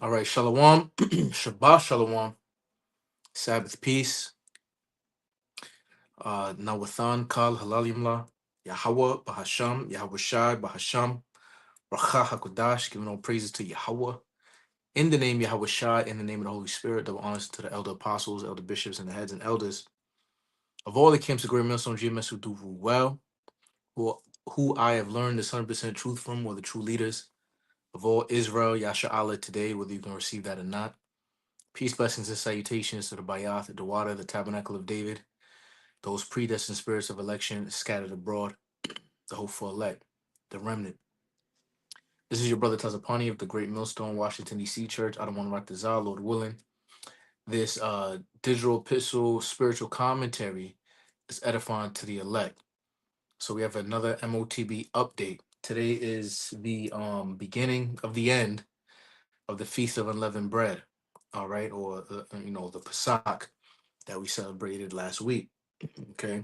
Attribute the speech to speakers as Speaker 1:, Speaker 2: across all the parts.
Speaker 1: All right, Shalom, Shabbat Shalom, Sabbath peace, Nawathan, Kal, Halalimla, Yahweh, Bahasham, Yahweh Shai, Bahasham, Racha HaKodash, giving all praises to Yahweh. In the name Yahweh Shai, in the name of the Holy Spirit, double honors to the elder apostles, elder bishops, and the heads and elders of all the camps of Great Millstone GMS who do well, who, who I have learned this 100% truth from, were the true leaders of all Israel, Yasha Allah today, whether you can receive that or not. Peace, blessings, and salutations to the Bayath, the Water, the Tabernacle of David, those predestined spirits of election scattered abroad, the hopeful elect, the remnant. This is your brother Tazapani of the Great Millstone, Washington, D.C. Church. I don't want to rock the Zah, Lord willing. This digital epistle spiritual commentary is edifying to the elect. So we have another MOTB update. Today is the beginning of the end of the Feast of Unleavened Bread, all right, or the Pesach that we celebrated last week. Okay,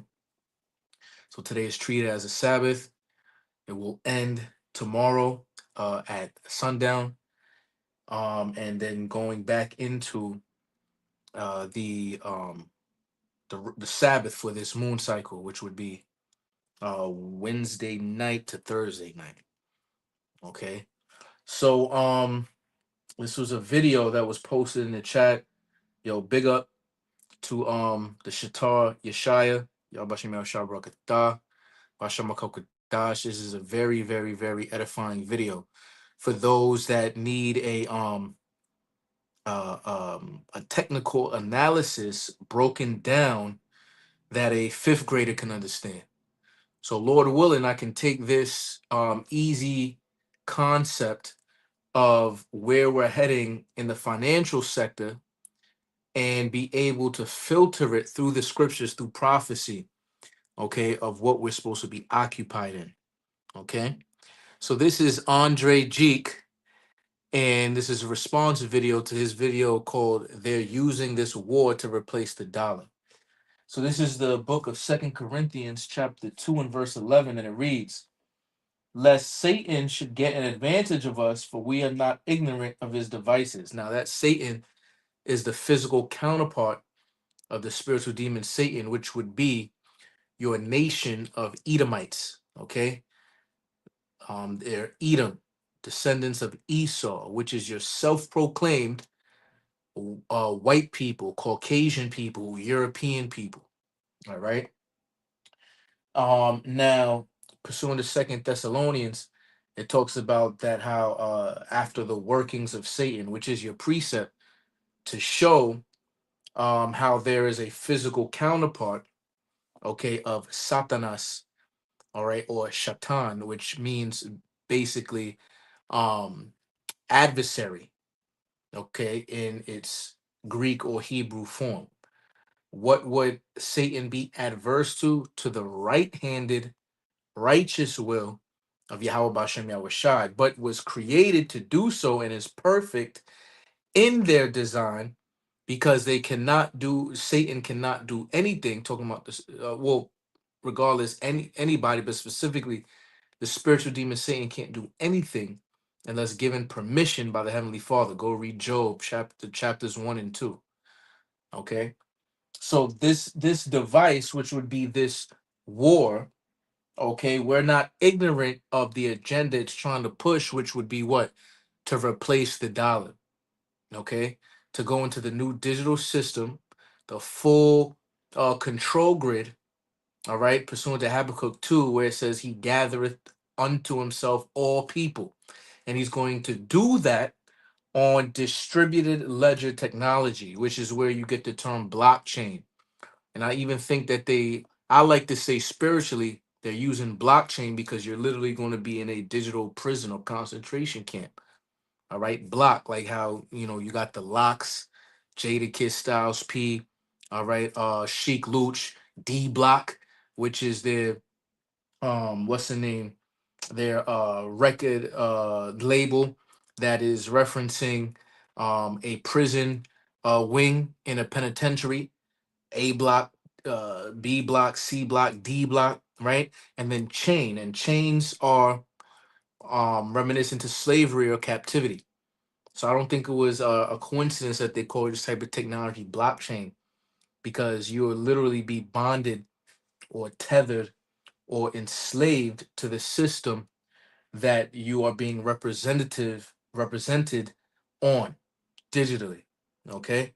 Speaker 1: so today is treated as a Sabbath. It will end tomorrow at sundown, and then going back into the Sabbath for this moon cycle, which would be Wednesday night to Thursday night. Okay, so this was a video that was posted in the chat. Yo, big up to the Shatar Yeshaya. Y'all Bashim Yashar Barakatah. Basham Dash. This is a very, very, very edifying video for those that need a technical analysis broken down that a fifth grader can understand. So, Lord willing, I can take this easy concept of where we're heading in the financial sector and be able to filter it through the scriptures, through prophecy, okay, of what we're supposed to be occupied in. Okay. So this is Andre Jeek, and this is a response video to his video called "They're Using This War to Replace the Dollar." So this is the book of Second Corinthians, chapter 2 and verse 11, and it reads, "Lest Satan should get an advantage of us, for we are not ignorant of his devices." Now that Satan is the physical counterpart of the spiritual demon Satan, which would be your nation of Edomites. Okay, they're Edom, descendants of Esau, which is your self-proclaimed white people, Caucasian people, European people. All right. Now, pursuing the Second Thessalonians, it talks about that how after the workings of Satan, which is your precept, to show how there is a physical counterpart, okay, of Satanas, all right, or Shatan, which means basically um adversary, okay, in its Greek or Hebrew form. What would Satan be adverse to? To the right-handed righteous will of Yahweh Bashem Yahweh Shai, but was created to do so and is perfect in their design because they cannot do, Satan cannot do anything, talking about this, regardless, anybody, but specifically the spiritual demon Satan can't do anything unless given permission by the Heavenly Father. Go read Job chapters 1 and 2. Okay. So this device, which would be this war, okay, we're not ignorant of the agenda it's trying to push, which would be what? To replace the dollar. Okay. To go into the new digital system, the full control grid, all right, pursuant to Habakkuk 2, where it says he gathereth unto himself all people. And he's going to do that on distributed ledger technology, which is where you get the term blockchain. And I even think that I like to say spiritually, they're using blockchain because you're literally going to be in a digital prison or concentration camp. All right. Block, like how, you got the locks, Jada Kiss Styles P, all right, Chic Luch, D Block, which is their what's the name? Their record label that is referencing a prison wing in a penitentiary, A block, B block, C block, D block, right? And then chain. And chains are reminiscent to slavery or captivity. So I don't think it was a coincidence that they call this type of technology blockchain, because you'll literally be bonded or tethered or enslaved to the system that you are being represented on digitally. Okay.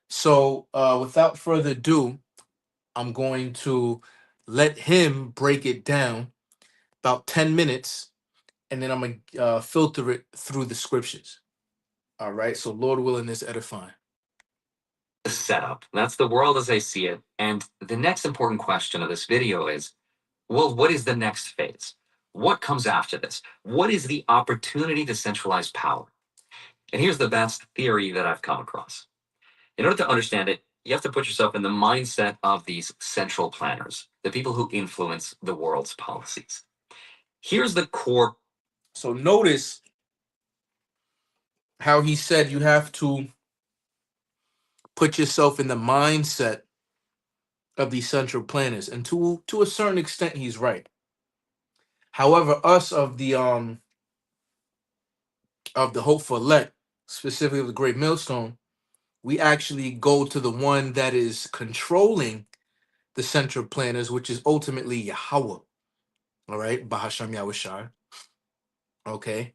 Speaker 1: So without further ado, I'm going to let him break it down about 10 minutes, and then I'm going to filter it through the scriptures. All right. So, Lord willing, is edifying.
Speaker 2: The setup. That's the world as I see it. And the next important question of this video is, well, what is the next phase? What comes after this? What is the opportunity to centralize power? And here's the best theory that I've come across. In order to understand it, you have to put yourself in the mindset of these central planners, the people who influence the world's policies. Here's the core.
Speaker 1: So, notice how he said you have to put yourself in the mindset of these central planners, and to a certain extent he's right. However, us of the hopeful elect, specifically the great millstone, we actually go to the one that is controlling the central planners, which is ultimately Yahweh. All right, Bahasham Yahushai. Okay.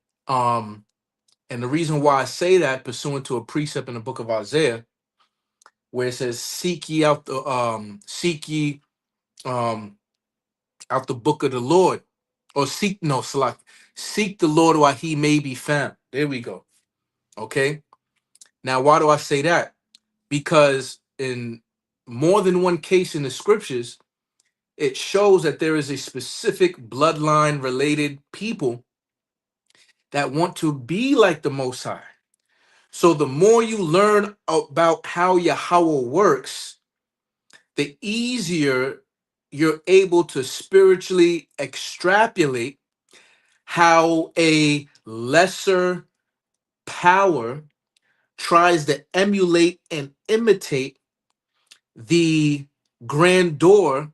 Speaker 1: And the reason why I say that, pursuant to a precept in the book of Isaiah, where it says, seek ye out the book of the Lord, or seek the Lord while he may be found. There we go. Okay. Now, why do I say that? Because in more than one case in the scriptures, it shows that there is a specific bloodline related people that want to be like the Most High. So the more you learn about how Yahweh works, the easier you're able to spiritually extrapolate how a lesser power tries to emulate and imitate the grandeur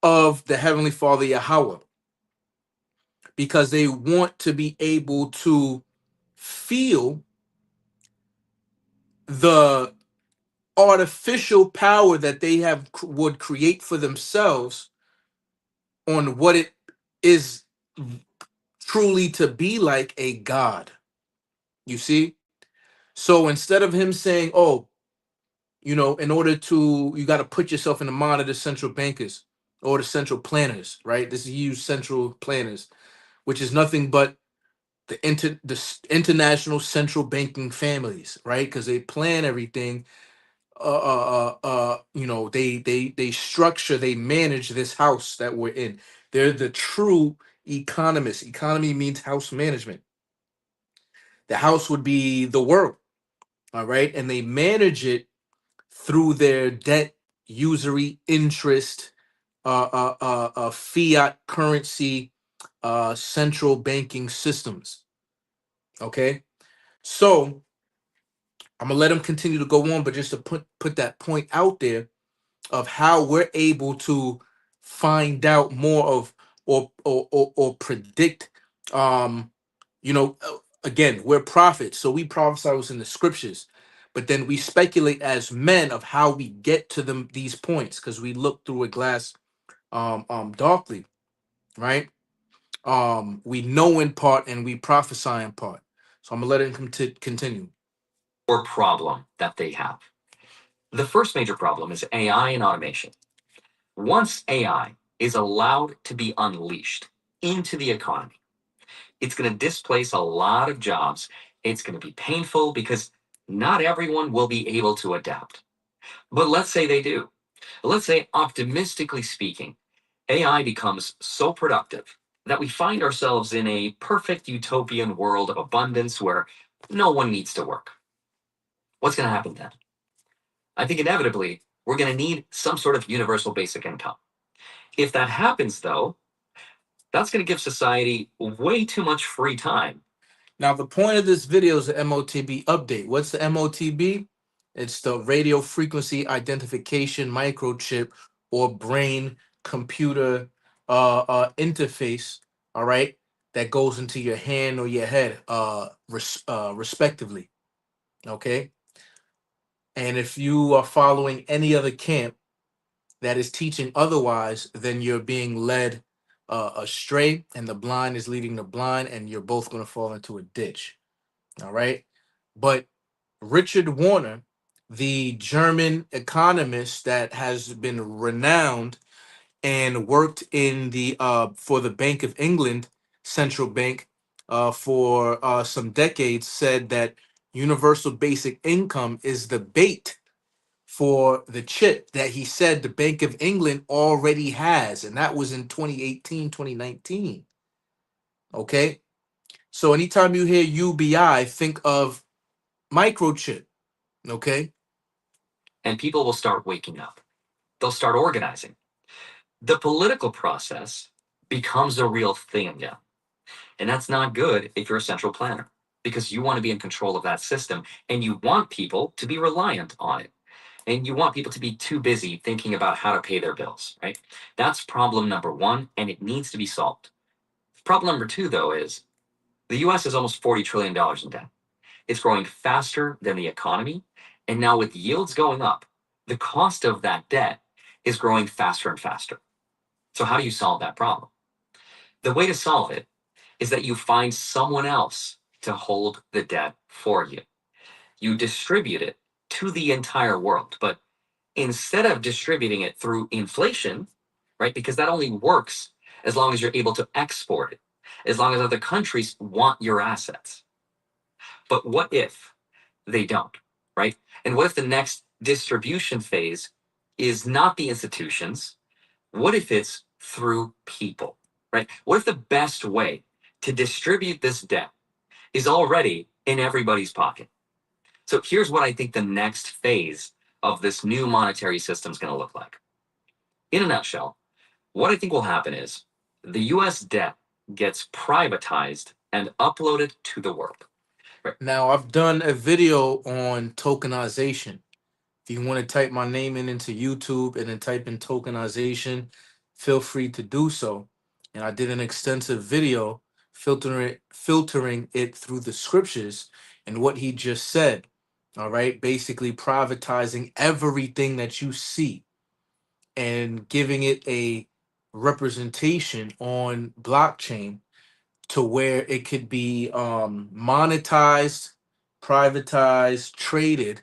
Speaker 1: of the Heavenly Father Yahweh, because they want to be able to feel the artificial power that they would create for themselves on what it is truly to be like a god. You see? So instead of him saying, oh, in order to, you got to put yourself in the mind of the central bankers or the central planners, right? This is used central planners, which is nothing but international central banking families, right? Because they plan everything. They structure, they manage this house that we're in. They're the true economists. Economy means house management. The house would be the world, all right, and they manage it through their debt, usury, interest, fiat currency, central banking systems. Okay, so I'm gonna let him continue to go on, but just to put that point out there of how we're able to find out more of, or predict, um again, we're prophets, so we prophesy what's in the scriptures, but then we speculate as men of how we get to these points, because we look through a glass darkly, right? We know in part and we prophesy in part. So I'm gonna let him continue.
Speaker 2: Or problem that they have. The first major problem is AI and automation. Once AI is allowed to be unleashed into the economy, it's going to displace a lot of jobs. It's going to be painful because not everyone will be able to adapt. But let's say they do. Let's say, optimistically speaking, AI becomes so productive that we find ourselves in a perfect utopian world of abundance where no one needs to work. What's going to happen then? I think inevitably we're going to need some sort of universal basic income. If that happens, though, that's going to give society way too much free time.
Speaker 1: Now, the point of this video is the MOTB update. What's the MOTB? It's the radio frequency identification microchip, or brain computer interface, all right, that goes into your hand or your head, respectively. Okay. And if you are following any other camp that is teaching otherwise, then you're being led astray, and the blind is leading the blind, and you're both going to fall into a ditch. All right. But Richard Warner, the German economist that has been renowned and worked in the for the Bank of England central bank for some decades, said that universal basic income is the bait for the chip that he said the Bank of England already has, and that was in 2018, 2019. Okay, so anytime you hear UBI, think of microchip. Okay.
Speaker 2: And people will start waking up. They'll start organizing. The political process becomes a real thing again. And that's not good if you're a central planner, because you want to be in control of that system and you want people to be reliant on it. And you want people to be too busy thinking about how to pay their bills, right? That's problem number one, and it needs to be solved. Problem number two, though, is the US is almost $40 trillion in debt. It's growing faster than the economy. And now, with yields going up, the cost of that debt is growing faster and faster. So, how do you solve that problem? The way to solve it is that you find someone else to hold the debt for you. You distribute it to the entire world. But instead of distributing it through inflation, right, because that only works as long as you're able to export it, as long as other countries want your assets. But what if they don't, right? And what if the next distribution phase is not the institutions? What if it's through people, right? What if the best way to distribute this debt is already in everybody's pocket? So here's what I think the next phase of this new monetary system is going to look like. In a nutshell, what I think will happen is the US debt gets privatized and uploaded to the world. Right.
Speaker 1: Now, I've done a video on tokenization. If you want to type my name in into YouTube and then type in tokenization, feel free to do so. And I did an extensive video filtering it through the scriptures and what he just said. All right, basically privatizing everything that you see and giving it a representation on blockchain to where it could be monetized, privatized, traded,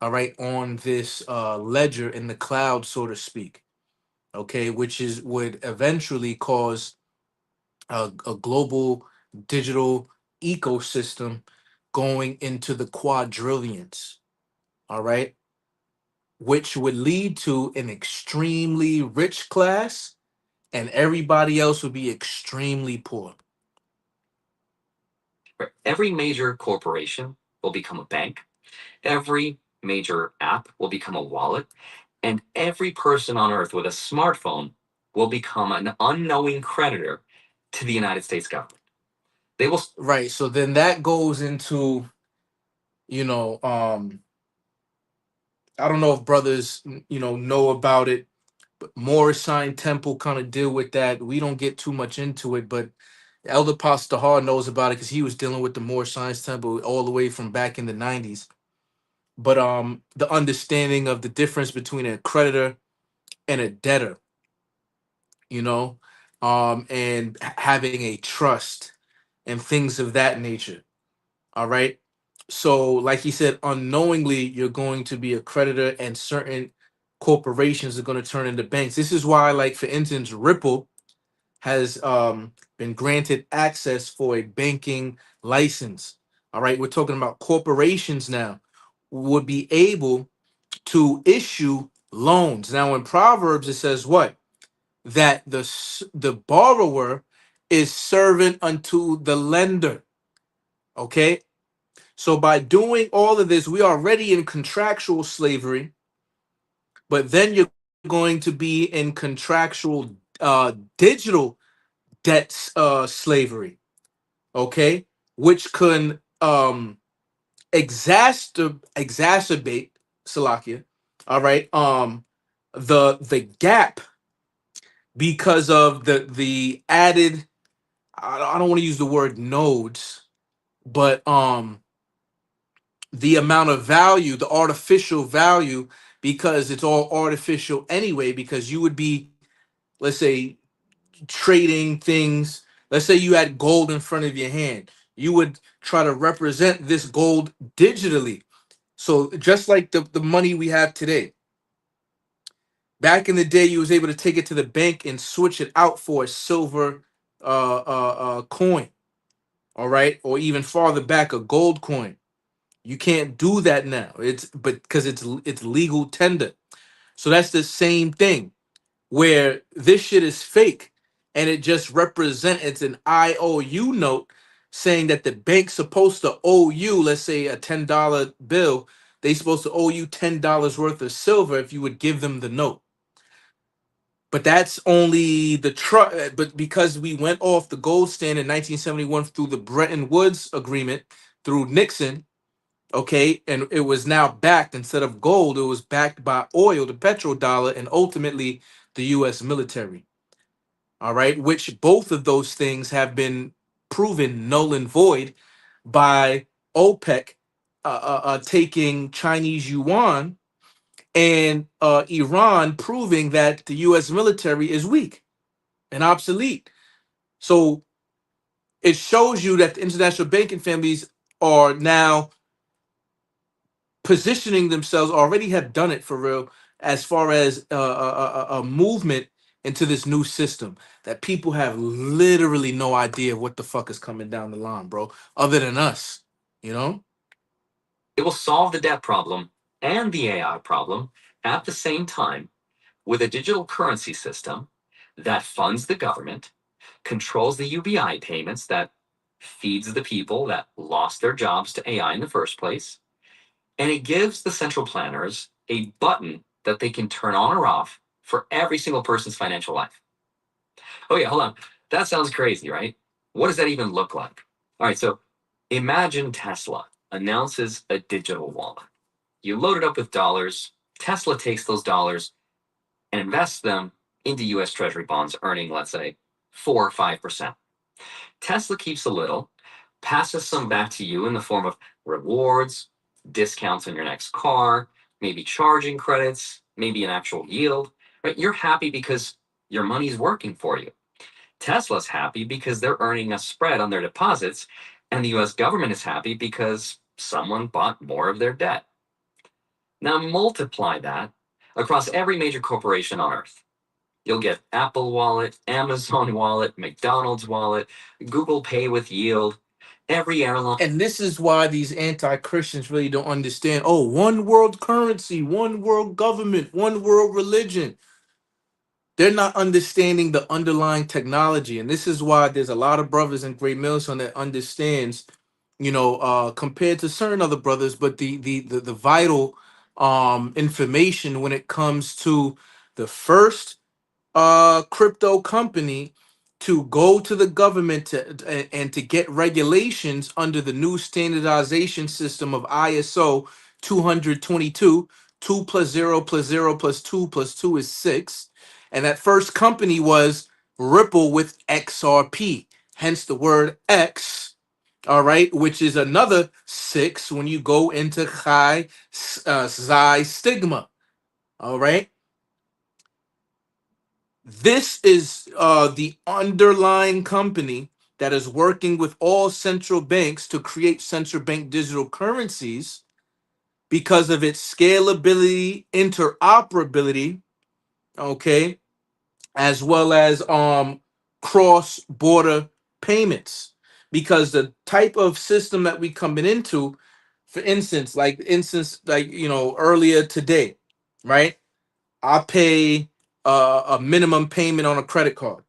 Speaker 1: all right, on this ledger in the cloud, so to speak. Okay, which is would eventually cause a global digital ecosystem going into the quadrillions. All right, which would lead to an extremely rich class, and everybody else would be extremely poor.
Speaker 2: Right. Every major corporation will become a bank. Every major app will become a wallet. And every person on earth with a smartphone will become an unknowing creditor to the United States government. They will.
Speaker 1: Right. So then that goes into, you know, I don't know if brothers, know about it, but Morris Sign Temple kind of deal with that. We don't get too much into it, but Elder Pastor Hall knows about it because he was dealing with the Moorish Science Temple all the way from back in the 90s. But the understanding of the difference between a creditor and a debtor, you know, and having a trust and things of that nature. All right. So, like he said, unknowingly, you're going to be a creditor, and certain corporations are going to turn into banks. This is why, like, for instance, Ripple has been granted access for a banking license. All right. We're talking about corporations now would be able to issue loans. Now, in Proverbs, it says what? That the borrower is servant unto the lender. Okay. So by doing all of this, we are already in contractual slavery, but then you're going to be in contractual digital debt slavery, okay, which can exacerbate Salakia, all right, the gap because of the added I don't want to use the word nodes, but the amount of value, the artificial value, because it's all artificial anyway, because you would be, let's say, trading things. Let's say you had gold in front of your hand. You would try to represent this gold digitally. So just like the money we have today, back in the day, you was able to take it to the bank and switch it out for a silver coin, all right, or even farther back, a gold coin. You can't do that now. It's but because it's legal tender. So that's the same thing where this shit is fake and it just represents it's an IOU note saying that the bank's supposed to owe you, let's say a $10 bill, they supposed to owe you $10 worth of silver if you would give them the note. But that's only the but because we went off the gold standard in 1971 through the Bretton Woods agreement through Nixon, okay, and it was now backed instead of gold, it was backed by oil, the petrodollar, and ultimately the US military. All right, which both of those things have been proven null and void by OPEC taking Chinese yuan and Iran proving that the US military is weak and obsolete. So it shows you that the international banking families are now positioning themselves, already have done it for real, as far as a movement into this new system that people have literally no idea what the fuck is coming down the line, bro, other than us, you know?
Speaker 2: It will solve the debt problem and the AI problem at the same time with a digital currency system that funds the government, controls the UBI payments that feeds the people that lost their jobs to AI in the first place, and it gives the central planners a button that they can turn on or off for every single person's financial life. Oh, yeah, hold on. That sounds crazy, right? What does that even look like? All right, so imagine Tesla announces a digital wallet. You load it up with dollars. Tesla takes those dollars and invests them into US Treasury bonds, earning, let's say, 4 or 5%. Tesla keeps a little, passes some back to you in the form of rewards, discounts on your next car, maybe charging credits, maybe an actual yield. Right? You're happy because your money's working for you. Tesla's happy because they're earning a spread on their deposits, and the US government is happy because someone bought more of their debt. Now multiply that across every major corporation on earth. You'll get Apple Wallet, Amazon Wallet, McDonald's Wallet, Google Pay with yield, every airline.
Speaker 1: And this is why these anti-Christians really don't understand, oh, one world currency, one world government, one world religion. They're not understanding the underlying technology, and this is why there's a lot of brothers in Great Millstone that understands, compared to certain other brothers, but the vital information when it comes to the first crypto company to go to the government and to get regulations under the new standardization system of ISO 222. 2 plus 0 plus 0 plus 2 plus 2 is 6. And that first company was Ripple with XRP, hence the word X, all right, which is another 6 when you go into Chi Xi Stigma, all right. This is the underlying company that is working with all central banks to create central bank digital currencies because of its scalability, interoperability, okay, as well as cross-border payments. Because the type of system that we coming into, for instance, like earlier today, right? I pay a minimum payment on a credit card.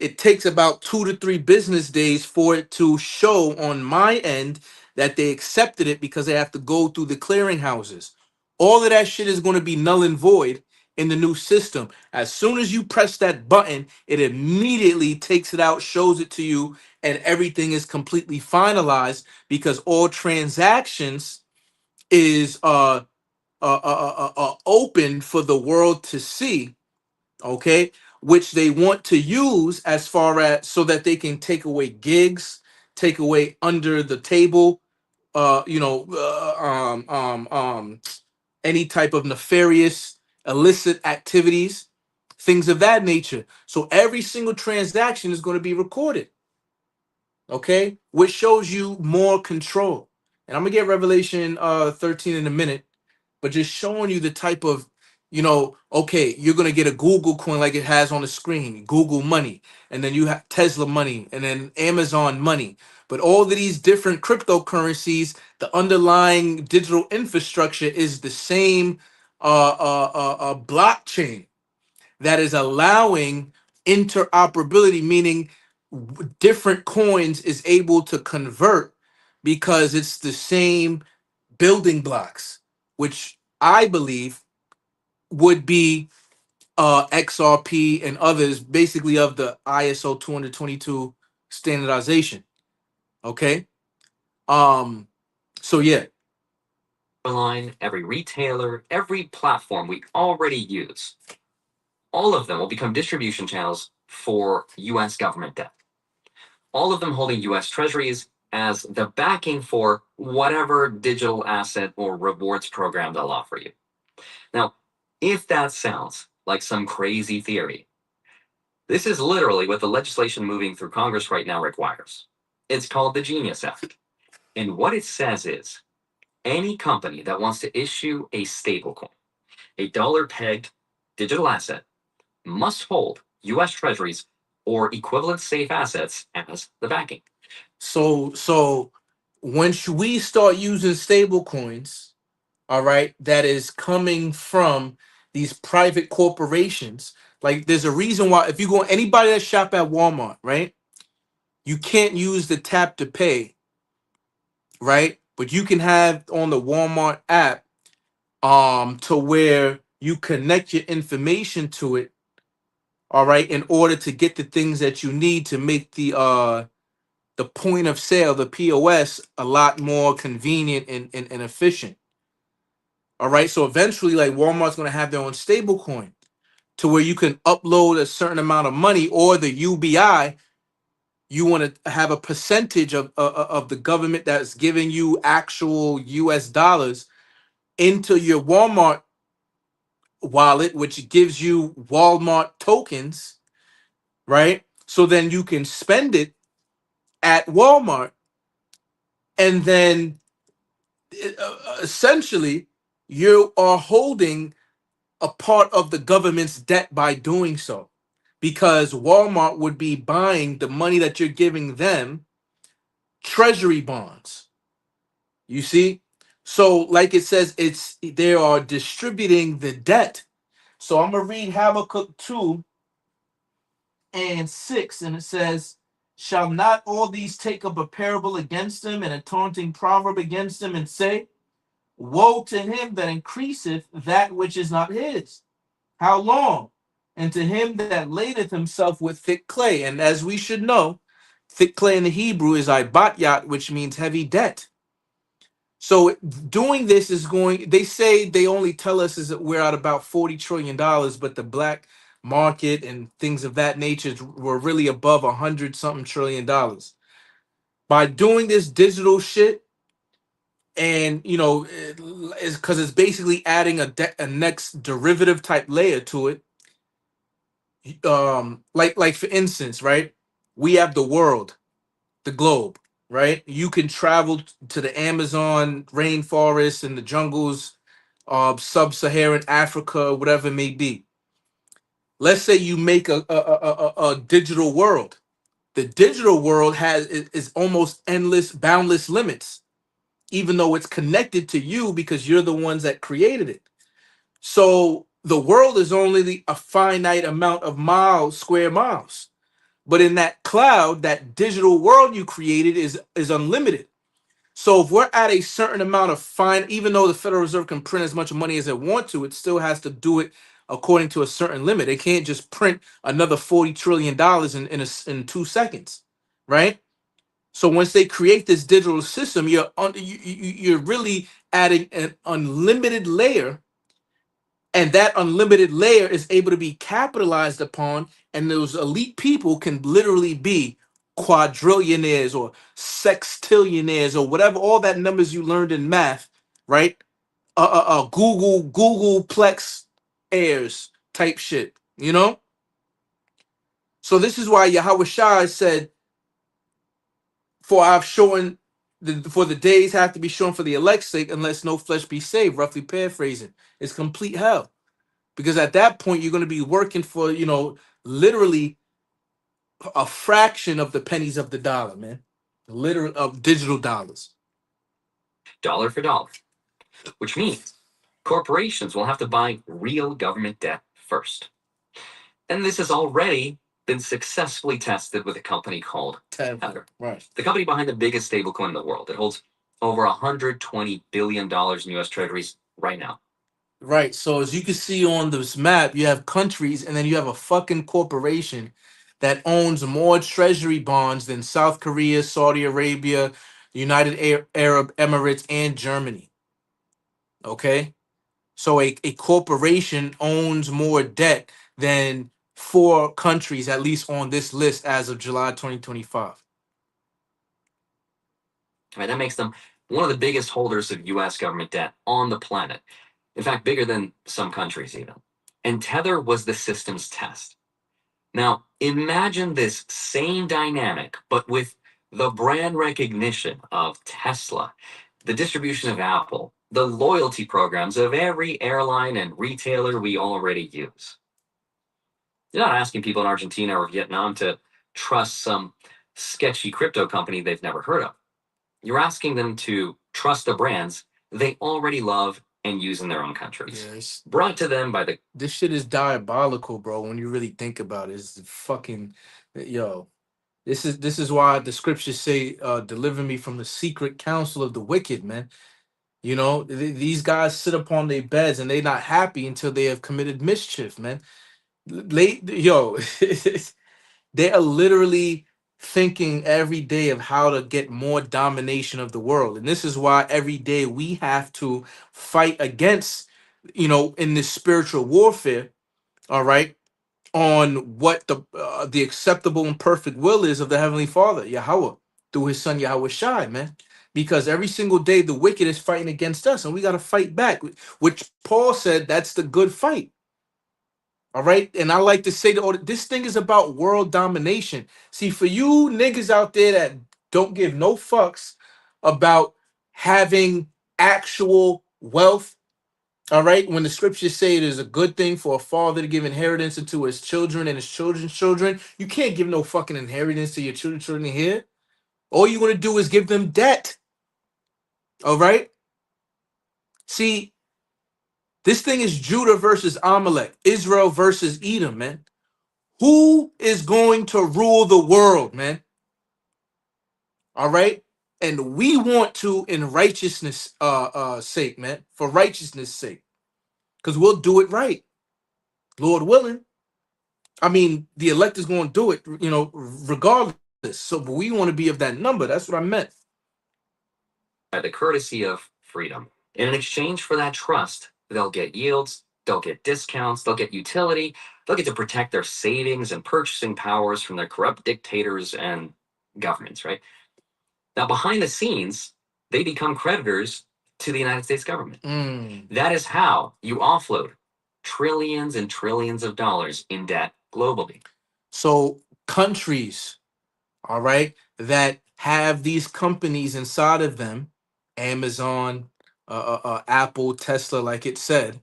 Speaker 1: It takes about 2 to 3 business days for it to show on my end that they accepted it because they have to go through the clearinghouses. All of that shit is going to be null and void in the new system. As soon as you press that button, it immediately takes it out, shows it to you, and everything is completely finalized because all transactions is open for the world to see. Okay, which they want to use as far as so that they can take away gigs, take away under the table, you know, any type of nefarious, illicit activities, things of that nature. So every single transaction is going to be recorded, okay, which shows you more control. And I'm gonna get Revelation 13 in a minute, but just showing you the type of, okay, you're gonna get a Google coin like it has on the screen, Google money, and then you have Tesla money, and then Amazon money. But all of these different cryptocurrencies, the underlying digital infrastructure is the same blockchain that is allowing interoperability, meaning different coins is able to convert because it's the same building blocks, which I believe would be XRP and others, basically of the ISO 222 standardization. Okay. Um. So yeah.
Speaker 2: Airline, every retailer, every platform we already use, all of them will become distribution channels for US government debt. All of them holding US treasuries as the backing for whatever digital asset or rewards program they'll offer you. Now, if that sounds like some crazy theory, this is literally what the legislation moving through Congress right now requires. It's called the Genius Act. And what it says is any company that wants to issue a stablecoin, a dollar pegged digital asset, must hold US treasuries or equivalent safe assets as the backing.
Speaker 1: So once we start using stable coins, all right, that is coming from these private corporations. Like there's a reason why if you go anybody that shop at Walmart, right, you can't use the tap to pay, right? But you can have on the Walmart app to where you connect your information to it, all right, in order to get the things that you need to make the point of sale, the POS, a lot more convenient and efficient. All right. So eventually, like Walmart's gonna have their own stable coin to where you can upload a certain amount of money or the UBI. You want to have a percentage of the government that's giving you actual US dollars into your Walmart wallet, which gives you Walmart tokens, right? So then you can spend it at Walmart, and then essentially you are holding a part of the government's debt by doing so, because Walmart would be buying the money that you're giving them treasury bonds. You see? So like it says, it's they are distributing the debt. So I'm gonna read Habakkuk 2 and 6, and it says, shall not all these take up a parable against him and a taunting proverb against him, and say, woe to him that increaseth that which is not his? How long? And to him that ladeth himself with thick clay. And as we should know, thick clay in the Hebrew is ibatyat, which means heavy debt. So doing this is going, they say they only tell us is that we're at about $40 trillion, but the black market and things of that nature were really above 100 something trillion. By doing this digital shit, and it's because it's basically adding a next derivative type layer to it. Like for instance, right, we have the world, the globe, right? You can travel to the Amazon rainforest and the jungles of sub-Saharan Africa, whatever it may be. Let's say you make a digital world. The digital world is almost endless, boundless limits, even though it's connected to you because you're the ones that created it. So the world is only a finite amount of miles, square miles. But in that cloud, that digital world you created is unlimited. So if we're at a certain amount of fine, even though the Federal Reserve can print as much money as it wants to, it still has to do it according to a certain limit. It can't just print another $40 trillion in 2 seconds, right? So once they create this digital system, you're really adding an unlimited layer And that unlimited layer is able to be capitalized upon, and those elite people can literally be quadrillionaires or sextillionaires or whatever, all that numbers you learned in math, right? Googleplex heirs type shit, you know. So this is why Yahweh Shai said, "For I've shown for the days have to be shown for the elect's sake, unless no flesh be saved." Roughly paraphrasing, it's complete hell, because at that point you're going to be working for, literally a fraction of the pennies of the dollar, man. Literal of digital dollars.
Speaker 2: dollar for dollar, which means corporations will have to buy real government debt first. And this has already been successfully tested with a company called
Speaker 1: Tether,
Speaker 2: Tether,
Speaker 1: right.
Speaker 2: the company behind the biggest stablecoin in the world. It holds over $120 billion in US treasuries right now.
Speaker 1: Right. So as you can see on this map, you have countries and then you have a fucking corporation that owns more treasury bonds than South Korea, Saudi Arabia, United Arab Emirates, and Germany. Okay. So a corporation owns more debt than four countries, at least on this list as of July 2025.
Speaker 2: Right, that makes them one of the biggest holders of US government debt on the planet. In fact, bigger than some countries, even. And Tether was the system's test. Now, imagine this same dynamic, but with the brand recognition of Tesla, the distribution of Apple, the loyalty programs of every airline and retailer we already use. You're not asking people in Argentina or Vietnam to trust some sketchy crypto company they've never heard of. You're asking them to trust the brands they already love and use in their own countries,
Speaker 1: Yes.
Speaker 2: brought to them by the.
Speaker 1: This shit is diabolical, bro. When you really think about it, it's fucking, yo. This is why the scriptures say, "Deliver me from the secret counsel of the wicked," man. These guys sit upon their beds and they're not happy until they have committed mischief, man. Late, yo, they are literally thinking every day of how to get more domination of the world, and this is why every day we have to fight against, in this spiritual warfare. All right, on what the acceptable and perfect will is of the Heavenly Father, Yahweh, through His Son Yahweh Shai, man. Because every single day the wicked is fighting against us, and we got to fight back. Which Paul said that's the good fight. All right, and I like to say that this thing is about world domination. See, for you niggas out there that don't give no fucks about having actual wealth, all right, when the scriptures say it is a good thing for a father to give inheritance to his children and his children's children, you can't give no fucking inheritance to your children here. All you want to do is give them debt. All right. See, this thing is Judah versus Amalek, Israel versus Edom, man. Who is going to rule the world, man? All right. And we want to in righteousness sake, man, for righteousness sake, because we'll do it right, Lord willing. I mean, the elect is going to do it, regardless. So, but we want to be of that number. That's what I meant.
Speaker 2: By the courtesy of freedom. And in exchange for that trust, they'll get yields, they'll get discounts, they'll get utility, they'll get to protect their savings and purchasing powers from their corrupt dictators and governments, right? Now, behind the scenes, they become creditors to the United States government. That is how you offload trillions and trillions of dollars in debt globally.
Speaker 1: So, countries, all right, that have these companies inside of them, Amazon, Apple, Tesla, like it said,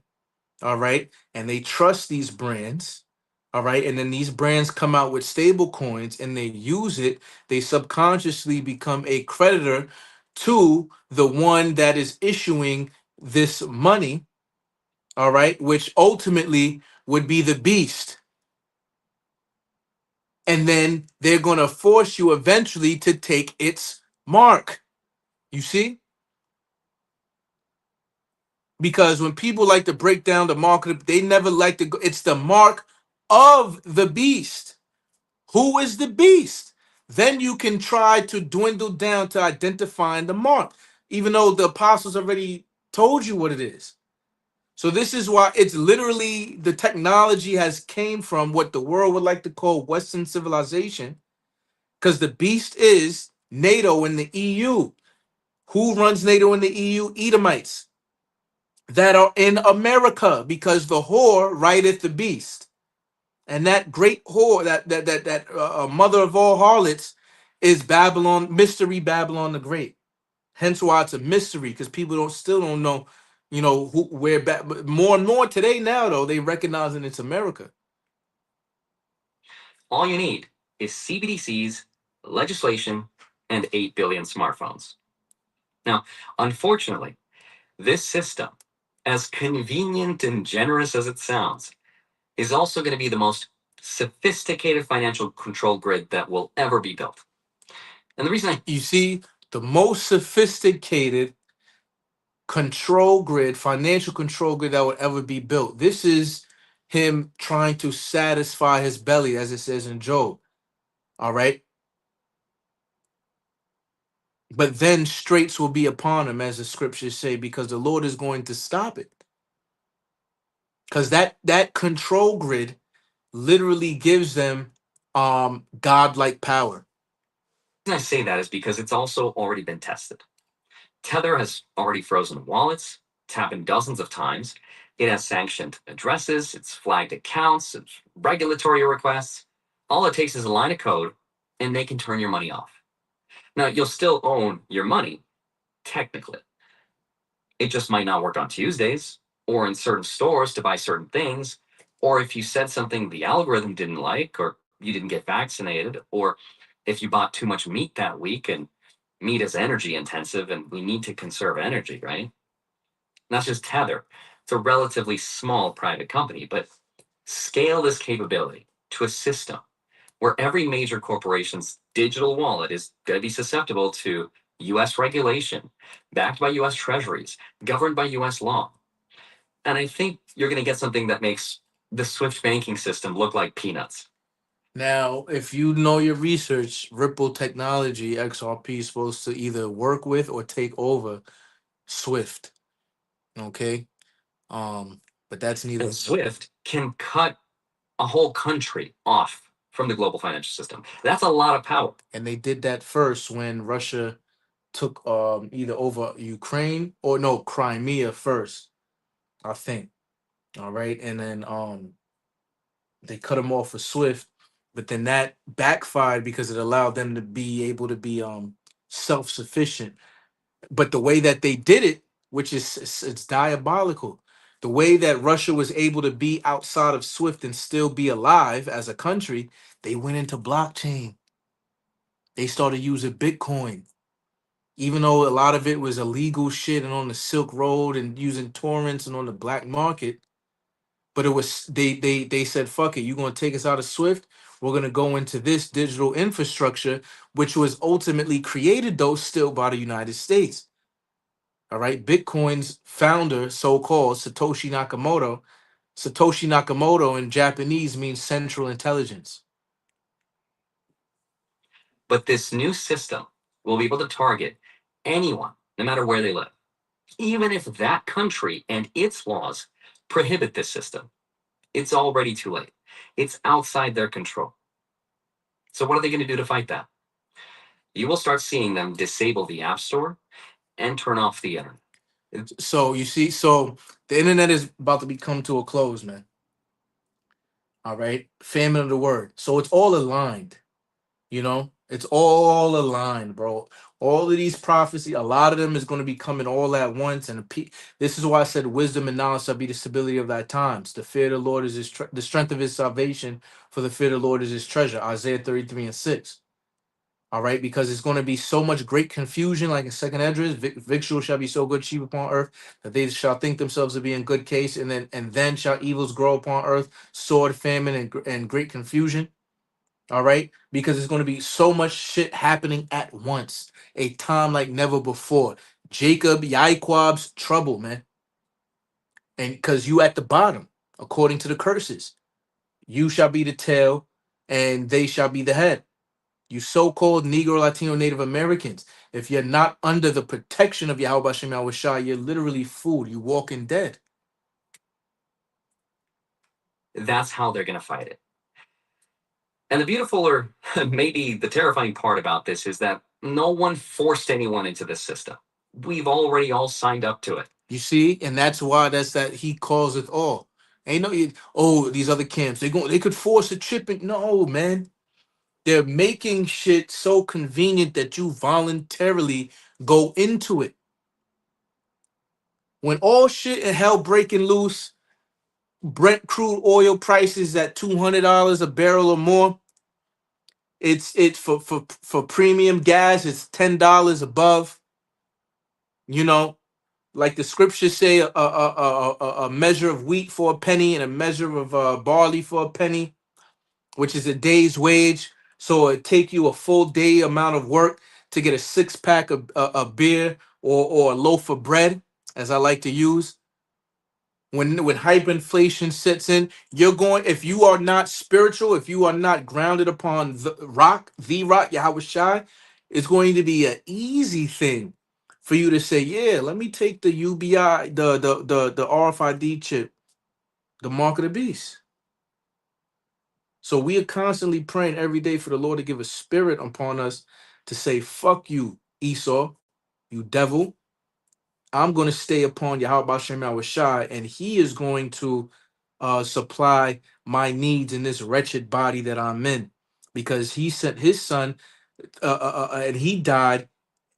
Speaker 1: all right, and they trust these brands, all right, and then these brands come out with stable coins and they use it, they subconsciously become a creditor to the one that is issuing this money, all right, which ultimately would be the beast. And then they're going to force you eventually to take its mark. You see? Because when people like to break down the mark, they never like to go. It's the mark of the beast. Who is the beast? Then you can try to dwindle down to identifying the mark, even though the apostles already told you what it is. So this is why it's literally the technology has came from what the world would like to call Western civilization, because the beast is NATO and the EU. Who runs NATO and the EU? Edomites that are in America, because the whore rideth the beast. And that great whore, that mother of all harlots, is Babylon, mystery Babylon the Great. Hence why it's a mystery, because people don't still don't know, who where but more and more today now though they recognizing it's America.
Speaker 2: All you need is CBDCs, legislation, and 8 billion smartphones. Now, unfortunately, this system, as convenient and generous as it sounds, is also going to be the most sophisticated financial control grid that will ever be built. And the reason I
Speaker 1: You see, the most sophisticated control grid, financial control grid that would ever be built. This is him trying to satisfy his belly, as it says in Job. All right. But then straits will be upon him, as the scriptures say, because the Lord is going to stop it. Because that control grid literally gives them godlike power.
Speaker 2: say that is because it's also already been tested. Tether has already frozen wallets. It's happened dozens of times. It has sanctioned addresses, it's flagged accounts, it's regulatory requests. All it takes is a line of code, and they can turn your money off. Now, you'll still own your money, technically. It just might not work on Tuesdays, or in certain stores to buy certain things, or if you said something the algorithm didn't like, or you didn't get vaccinated, or if you bought too much meat that week, and meat is energy intensive and we need to conserve energy, right? And that's just Tether. It's a relatively small private company, but scale this capability to a system where every major corporation's digital wallet is going to be susceptible to US regulation, backed by US treasuries, governed by US law. And I think you're going to get something that makes the SWIFT banking system look like peanuts.
Speaker 1: Now, if you know your research, Ripple Technology XRP is supposed to either work with or take over Swift. Okay. Um, but that's neither.
Speaker 2: And SWIFT can cut a whole country off from the global financial system. That's a lot of power.
Speaker 1: And they did that first when Russia took either over Ukraine or no Crimea first, I think. All right, and then they cut them off for Swift, but then that backfired because it allowed them to be able to be self sufficient. But the way that they did it, which is it's diabolical. The way that Russia was able to be outside of Swift and still be alive as a country, they went into blockchain. They started using Bitcoin, even though a lot of it was illegal shit and on the Silk Road and using torrents and on the black market. But it was they said, fuck it, you're gonna take us out of Swift. We're gonna go into this digital infrastructure, which was ultimately created though still by the United States. All right. Bitcoin's founder, so-called Satoshi Nakamoto in Japanese means central intelligence.
Speaker 2: But this new system will be able to target anyone, no matter where they live, even if that country and its laws prohibit this system. It's already too late. It's outside their control. So, what are they going to do to fight that? You will start seeing them disable the App Store and turn off the internet.
Speaker 1: So you see, so the internet is about to become to a close, man. All right. Famine of the word. So it's all aligned. It's all aligned, bro. All of these prophecy, a lot of them is going to be coming all at once. And this is why I said wisdom and knowledge shall be the stability of thy times. The fear of the Lord is the strength of his salvation, for the fear of the Lord is his treasure. Isaiah 33 and 6. All right, because it's going to be so much great confusion, like in Second Esdras, victual shall be so good cheap upon earth that they shall think themselves to be in good case, and then shall evils grow upon earth, sword, famine, and great confusion. All right, because it's going to be so much shit happening at once, a time like never before. Jacob, Yaiquab's trouble, man, and because you at the bottom, according to the curses, you shall be the tail, and they shall be the head. You so-called Negro, Latino, Native Americans, if you're not under the protection of Yahweh Shem Yahweh Shai, you're literally food. You walking dead.
Speaker 2: That's how they're going to fight it. And the beautiful, or maybe the terrifying part about this, is that no one forced anyone into this system. We've already all signed up to it.
Speaker 1: You see, and that's why that's that he calls it all. Ain't no oh, these other camps they could force a trip in. No, man. They're making shit so convenient that you voluntarily go into it. When all shit and hell breaking loose, Brent crude oil prices at $200 a barrel or more. It's for premium gas. It's $10 above. You know, like the scriptures say, a measure of wheat for a penny and a measure of barley for a penny, which is a day's wage. So it take you a full day amount of work to get a six pack of beer or a loaf of bread, as I like to use. When hyperinflation sets in, you're going. If you are not spiritual, if you are not grounded upon the rock, Yahweh Shai, it's going to be an easy thing for you to say, yeah, let me take the UBI, the RFID chip, the mark of the beast. So we are constantly praying every day for the Lord to give a spirit upon us to say, fuck you, Esau, you devil. I'm going to stay upon Yahweh Shem Shai, and he is going to supply my needs in this wretched body that I'm in. Because he sent his son and he died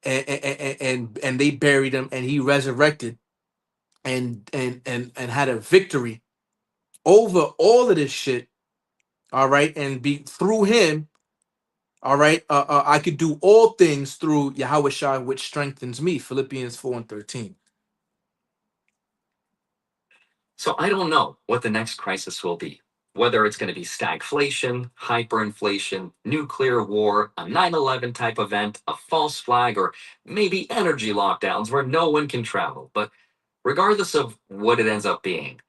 Speaker 1: and they buried him and he resurrected and had a victory over all of this shit. All right. And be through him. All right. I could do all things through Yahweh Shai, which strengthens me. Philippians 4:13.
Speaker 2: So I don't know what the next crisis will be. Whether it's going to be stagflation, hyperinflation, nuclear war, a 9/11 type event, a false flag, or maybe energy lockdowns where no one can travel. But regardless of what it ends up being,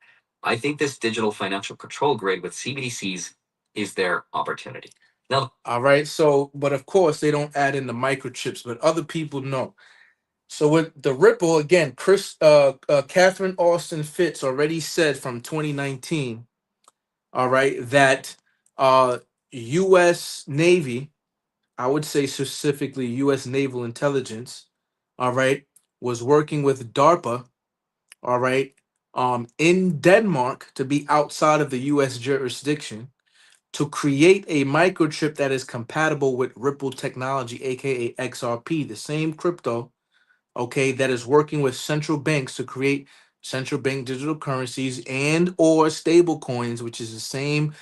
Speaker 2: I think this digital financial control grid with CBDCs is their opportunity. Now,
Speaker 1: All right. So, but of course, they don't add in the microchips, but other people know. So with the Ripple again, Catherine Austin Fitz already said from 2019. All right, that U.S. Navy, I would say specifically U.S. Naval Intelligence, all right, was working with DARPA, all right, in Denmark to be outside of the U.S. jurisdiction to create a microchip that is compatible with Ripple technology, aka XRP, the same crypto, okay, that is working with central banks to create central bank digital currencies and or stable coins, which is the same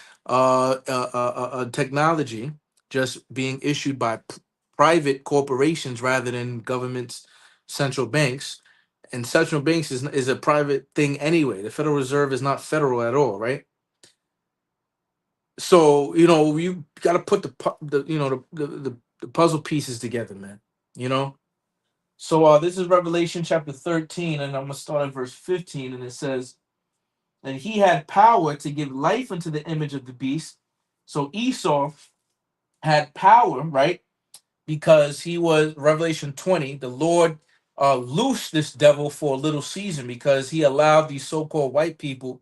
Speaker 1: technology, just being issued by private corporations rather than governments, central banks. And central banks is a private thing anyway. The Federal Reserve is not federal at all, right? So you got to put the the puzzle pieces together, man. You know. So this is Revelation chapter 13, and I'm gonna start at verse 15, and it says, "And he had power to give life unto the image of the beast." So Esau had power, right? Because he was Revelation 20, the Lord loosed this devil for a little season because he allowed these so-called white people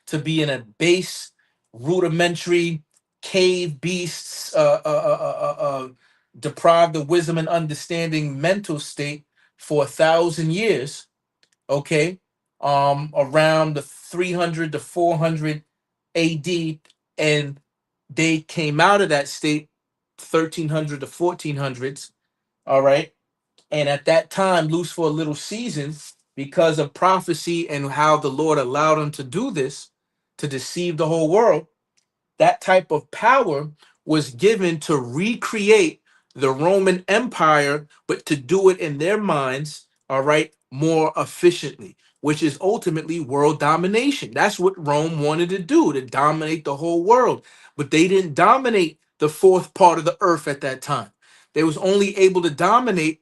Speaker 1: to be in a base, rudimentary cave beasts, deprived of wisdom and understanding mental state for 1,000 years. Okay, around the 300 to 400 AD, and they came out of that state 1300 to 1400s. All right, and at that time, loose for a little season because of prophecy and how the Lord allowed him to do this to deceive the whole world. That type of power was given to recreate the Roman Empire, but to do it in their minds, all right, more efficiently, which is ultimately world domination. That's what Rome wanted to do, to dominate the whole world. But they didn't dominate the fourth part of the earth at that time. They was only able to dominate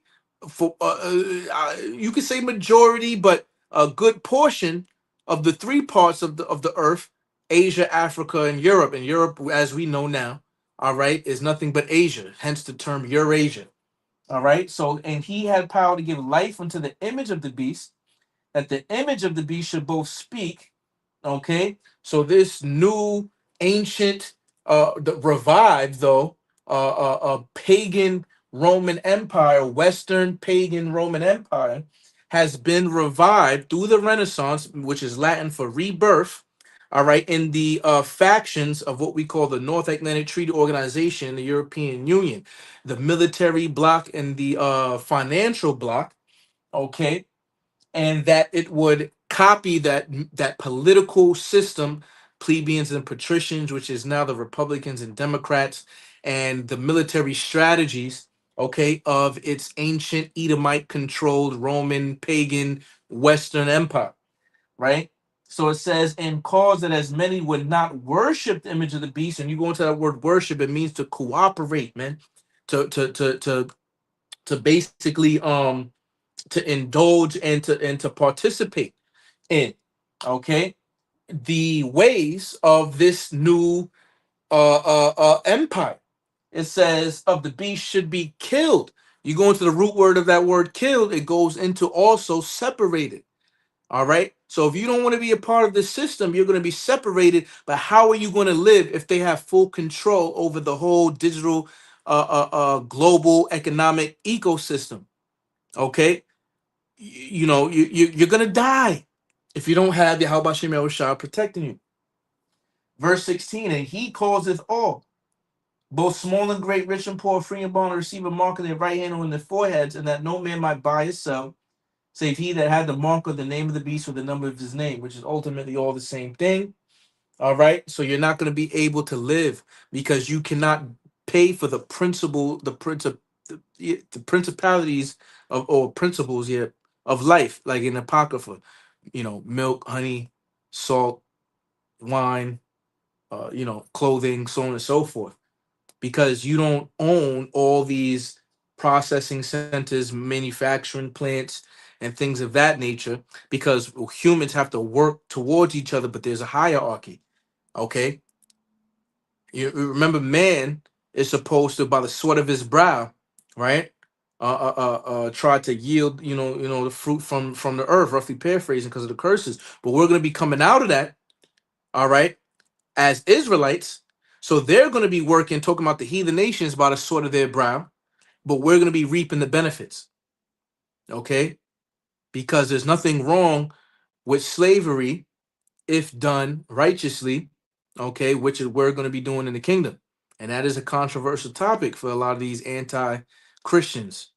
Speaker 1: for you could say majority, but a good portion of the three parts of the earth: Asia, Africa, and Europe. And Europe, as we know now, all right, is nothing but Asia, hence the term Eurasia. All right. So, and he had power to give life unto the image of the beast, that the image of the beast should both speak, Okay, so this new ancient, the revived though, pagan Roman Empire, Western pagan Roman Empire, has been revived through the Renaissance, which is Latin for rebirth. All right, in the factions of what we call the North Atlantic Treaty Organization, the European Union, the military bloc and the financial bloc. Okay, and that it would copy that political system, plebeians and patricians, which is now the Republicans and Democrats, and the military strategies, okay, of its ancient Edomite controlled Roman pagan Western Empire, right? So it says, and cause that as many would not worship the image of the beast. And you go into that word worship, it means to cooperate, man, to basically to indulge and to participate in, okay, the ways of this new empire. It says of the beast should be killed. You go into the root word of that word killed, it goes into also separated. All right, so if you don't want to be a part of this system, you're going to be separated. But how are you going to live if they have full control over the whole digital global economic ecosystem? Okay, you're gonna die if you don't have the how about Shem Shah protecting you. Verse 16, and he causeth all, both small and great, rich and poor, free and bond, to receive a mark in their right hand or in their foreheads, and that no man might buy or sell, save he that had the mark of the name of the beast or the number of his name, which is ultimately all the same thing. All right. So you're not going to be able to live because you cannot pay for the principle, the principalities of or principles yet of life, like in Apocrypha, milk, honey, salt, wine, clothing, so on and so forth, because you don't own all these processing centers, manufacturing plants, and things of that nature, because humans have to work towards each other, but there's a hierarchy. Okay, you remember, man is supposed to, by the sweat of his brow, right? Try to yield, the fruit from the earth, roughly paraphrasing, because of the curses. But we're going to be coming out of that, all right, as Israelites. So they're going to be working, talking about the heathen nations by the sweat of their brow, but we're going to be reaping the benefits, okay? Because there's nothing wrong with slavery if done righteously, okay, which is we're going to be doing in the kingdom. And that is a controversial topic for a lot of these anti-Christians,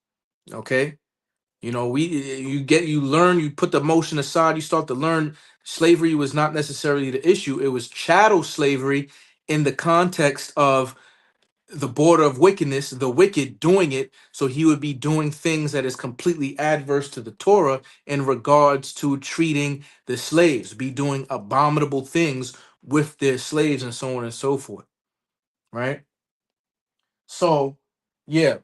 Speaker 1: okay? You learn, you put the emotion aside, you start to learn slavery was not necessarily the issue. It was chattel slavery in the context of the border of wickedness, the wicked doing it. So he would be doing things that is completely adverse to the Torah in regards to treating the slaves, be doing abominable things with their slaves and so on and so forth. Right. So, yeah,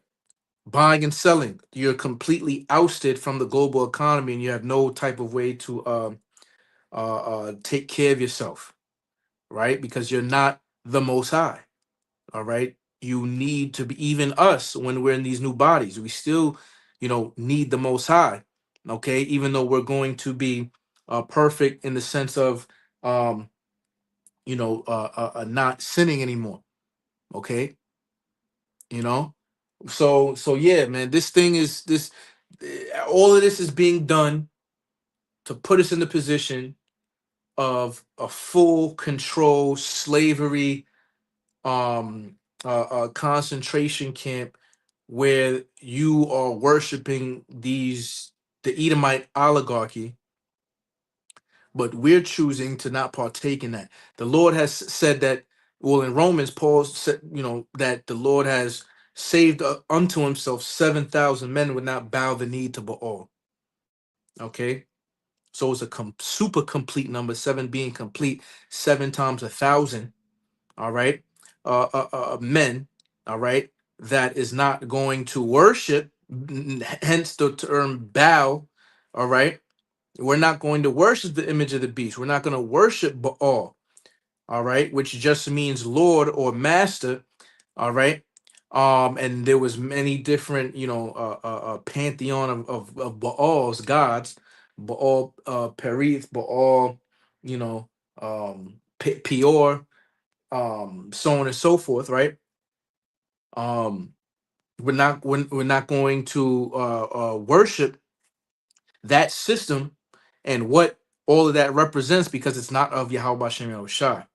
Speaker 1: buying and selling, you're completely ousted from the global economy and you have no type of way to take care of yourself. Right. Because you're not the most high. All right. You need to be, even us, when we're in these new bodies, we still, need the most high. Okay. Even though we're going to be perfect in the sense of, um, not sinning anymore. Okay. You know, so yeah, man, this thing is this, all of this is being done to put us in the position of a full control slavery, concentration camp where you are worshiping the Edomite oligarchy, but we're choosing to not partake in that. The Lord has said that, well, in Romans, Paul said, that the Lord has saved unto himself 7,000 men would not bow the knee to Baal. Okay. So it's a super complete number, seven being complete, seven times 1,000. All right, men, all right, that is not going to worship, hence the term bow. All right, we're not going to worship the image of the beast. We're not going to worship Baal. All right, which just means Lord or Master. All right. And there was many different, pantheon of Baal's gods, Baal, Perith, Baal, you know, Peor, so on and so forth, right? Um, we're not going to worship that system and what all of that represents because it's not of Yahweh Shem Yahushua,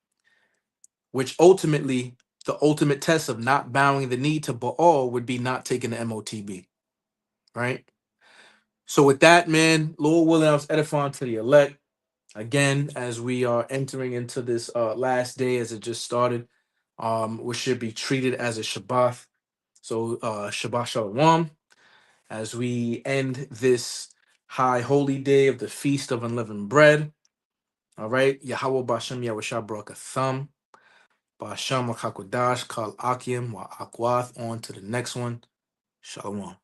Speaker 1: which ultimately the ultimate test of not bowing the knee to Baal would be not taking the MOTB, right? So with that, man, Lord willing, I was edifying to the elect. Again, as we are entering into this last day as it just started, we should be treated as a Shabbat. So Shabbat Shalom, as we end this high holy day of the Feast of Unleavened Bread. All right. Yahweh Bashem Yahweh Barakatham. Bashem Wakakodash Kal Akim Wa Akwath. On to the next one. Shalom.